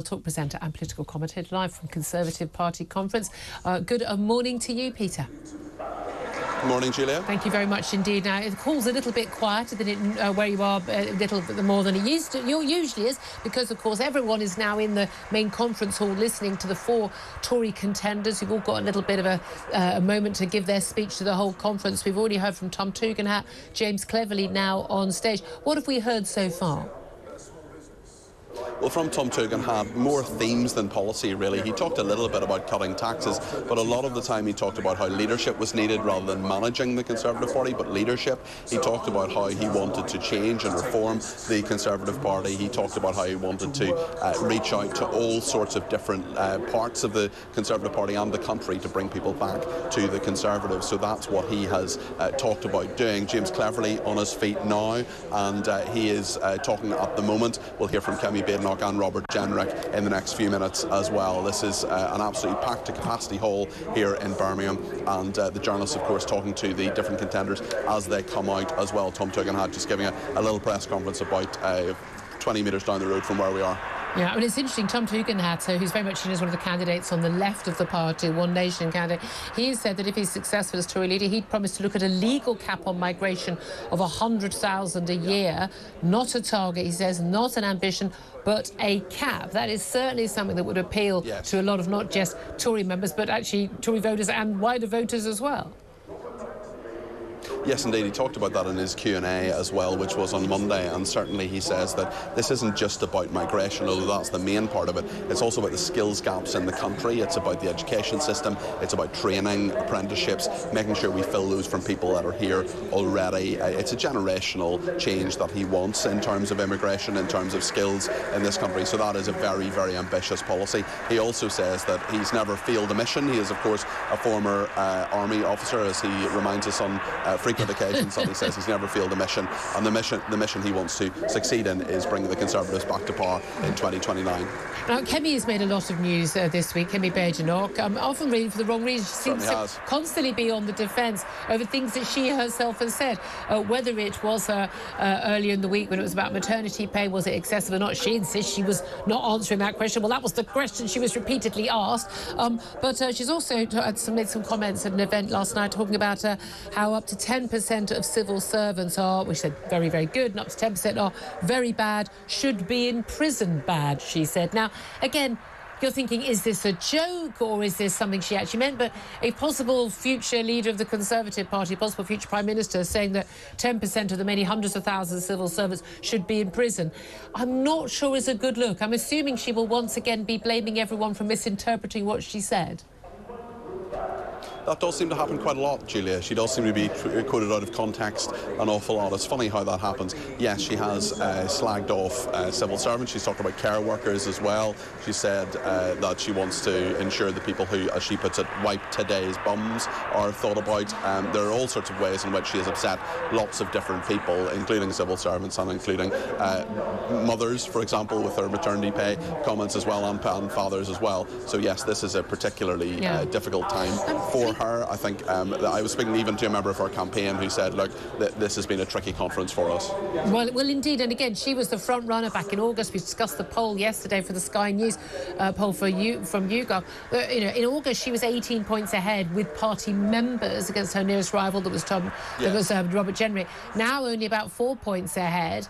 Talk presenter and political commentator live from Conservative Party conference. Good morning to you, Peter. Good morning, Julia. Thank you very much indeed. Now, the call's a little bit quieter than it, where you are, a little bit more than it usually is, because, of course, everyone is now in the main conference hall listening to the four Tory contenders who've all got a little bit of a moment to give their speech to the whole conference. We've already heard from Tom Tugendhat, James Cleverly now on stage. What have we heard so far? Well, from Tom Tugendhat, more themes than policy, really. He talked a little bit about cutting taxes, but a lot of the time he talked about how leadership was needed rather than managing the Conservative Party, but leadership. He talked about how he wanted to change and reform the Conservative Party. He talked about how he wanted to reach out to all sorts of different parts of the Conservative Party and the country to bring people back to the Conservatives. So that's what he has talked about doing. James Cleverly on his feet now, and he is talking at the moment. We'll hear from Kemi Badenoch and Robert Jenrick in the next few minutes as well. This is an absolutely packed to capacity hall here in Birmingham, and the journalists, of course, talking to the different contenders as they come out as well. Tom Tugendhat just giving a little press conference about 20 metres down the road from where we are. Yeah, I mean, it's interesting. Tom Tugendhat, who's very much seen as one of the candidates on the left of the party, One Nation candidate, he said that if he's successful as Tory leader, he'd promised to look at a legal cap on migration of 100,000 a year. Not a target, he says, not an ambition, but a cap. That is certainly something that would appeal to a lot of not just Tory members, but actually Tory voters and wider voters as well. Yes, indeed. He talked about that in his Q&A as well, which was on Monday, and certainly he says that this isn't just about migration, although that's the main part of it. It's also about the skills gaps in the country. It's about the education system. It's about training, apprenticeships, making sure we fill those from people that are here already. It's a generational change that he wants in terms of immigration, in terms of skills in this country. So that is a very, very ambitious policy. He also says that he's never failed a mission. He is, of course, a former army officer, as he reminds us on frequent occasions, and he says he's never failed a mission, and the mission he wants to succeed in is bringing the Conservatives back to power in 2029. Now, Kemi has made a lot of news this week, Kemi Badenoch, often really for the wrong reason. She seems to constantly be on the defence over things that she herself has said, whether it was earlier in the week when it was about maternity pay, was it excessive or not. She insists she was not answering that question. Well, that was the question she was repeatedly asked, but she's also made some comments at an event last night talking about how up to 10% of civil servants are, which said very, very good, and up to 10% are very bad, should be in prison bad, she said. Now, again, you're thinking, is this a joke or is this something she actually meant? But a possible future leader of the Conservative Party, possible future Prime Minister, saying that 10% of the many hundreds of thousands of civil servants should be in prison, I'm not sure is a good look. I'm assuming she will once again be blaming everyone for misinterpreting what she said. That does seem to happen quite a lot, Julia. She does seem to be quoted out of context an awful lot. It's funny how that happens. Yes, she has slagged off civil servants. She's talked about care workers as well. She said that she wants to ensure that people who, as she puts it, wipe today's bums are thought about. There are all sorts of ways in which she has upset lots of different people, including civil servants and including mothers, for example, with her maternity pay comments as well, and fathers as well. So yes, this is a particularly difficult time for her. I think I was speaking even to a member of her campaign who said, look, this has been a tricky conference for us. Well, indeed, and again, she was the front runner back in August. We discussed the poll yesterday for the Sky News poll from YouGov. In August, she was 18 points ahead with party members against her nearest rival, that was Robert Jenrick. Now only about 4 points ahead.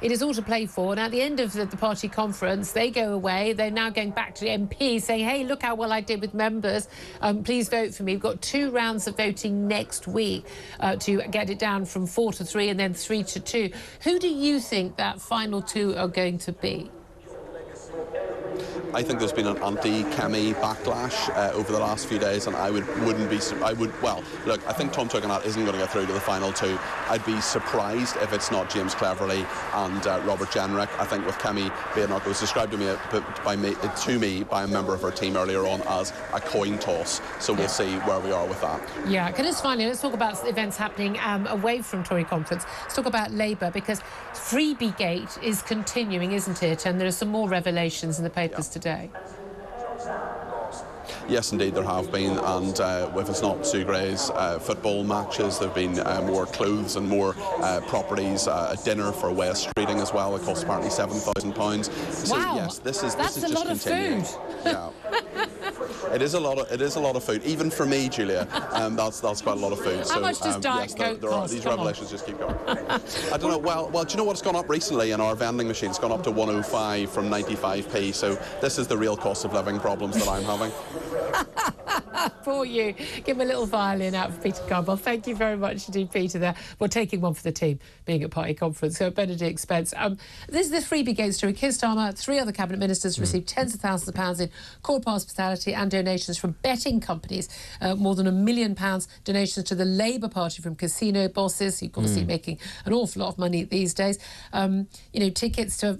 It is all to play for. And at the end of the party conference, they go away. They're now going back to MPs saying, hey, look how well I did with members. Please vote for me. We've got 2 rounds of voting next week to get it down from 4 to 3 and then 3 to 2. Who do you think that final 2 are going to be? I think there's been an anti-Kemi backlash over the last few days, and well, look, I think Tom Tugendhat isn't going to get through to the final 2. I'd be surprised if it's not James Cleverly and Robert Jenrick. I think with Kemi Badenoch, it was described to me by a member of her team earlier on as a coin toss, so we'll see where we are with that. Yeah, let's talk about events happening away from Tory conference. Let's talk about Labour, because Freebie-Gate is continuing, isn't it? And there are some more revelations in the papers today. yes, indeed, there have been, and if it's not Sue Gray's football matches, there have been more clothes and more properties, a dinner for West Streeting as well. It costs apparently £7,000. So Wow, yes, this is that's just a lot continuing. of food. Yeah. It is a lot of food, even for me, Julia. That's quite a lot of food. How much does Diet Coke cost? These revelations just keep going. I don't know. Well, do you know what's gone up recently in our vending machine? It's gone up to 105 from 95p. So this is the real cost of living problems that I'm having. For you. Give him a little violin out for Peter Campbell. Thank you very much indeed, Peter, there. We're taking one for the team, being at party conference. So Benedict Spence. This is the Freebie-Gate story. Keir Starmer, 3 other cabinet ministers received tens of thousands of pounds in corporate hospitality and donations from betting companies. More than £1 million donations to the Labour Party from casino bosses, who obviously making an awful lot of money these days. Tickets to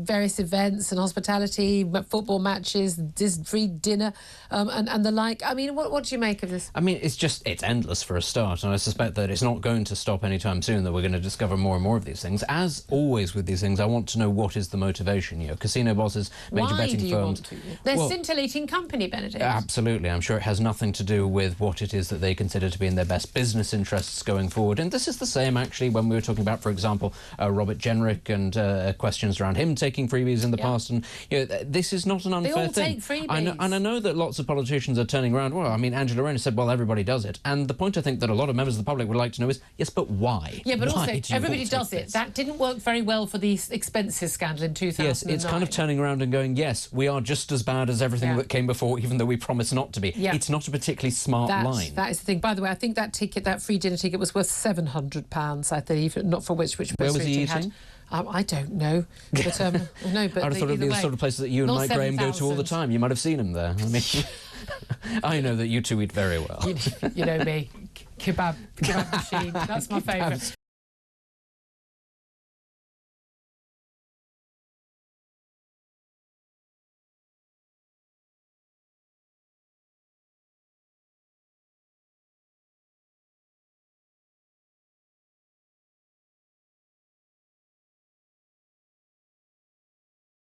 various events and hospitality, football matches, free dinner, and the like. I mean, what do you make of this? I mean, it's endless for a start, and I suspect that it's not going to stop anytime soon, that we're going to discover more and more of these things. As always with these things, I want to know what is the motivation. You know, casino bosses, major betting firms. They're scintillating company, Benedict. Absolutely. I'm sure it has nothing to do with what it is that they consider to be in their best business interests going forward. And this is the same, actually, when we were talking about, for example, Robert Jenrick and questions around him taking freebies in the past. And this is not an unfair thing. They all take freebies. I know that lots of politicians are turning around. Well, I mean, Angela Rayner said, well, everybody does it. And the point I think that a lot of members of the public would like to know is, yes, but why? Yeah, but why also, everybody does it. That didn't work very well for the expenses scandal in 2009. Yes, it's kind of turning around and going, yes, we are just as bad as everything that came before, even though we promised not to be. Yeah. It's not a particularly smart line. That is the thing. By the way, I think that ticket, that free dinner ticket, was worth £700, I believe, not for which Where was he eating? I don't know. But, no, but I'd have thought it'd be the sort of places that you and Mike Graham go to all the time. You might have seen him there. I mean, I know that you two eat very well. You know me. Kebab machine. That's my favourite.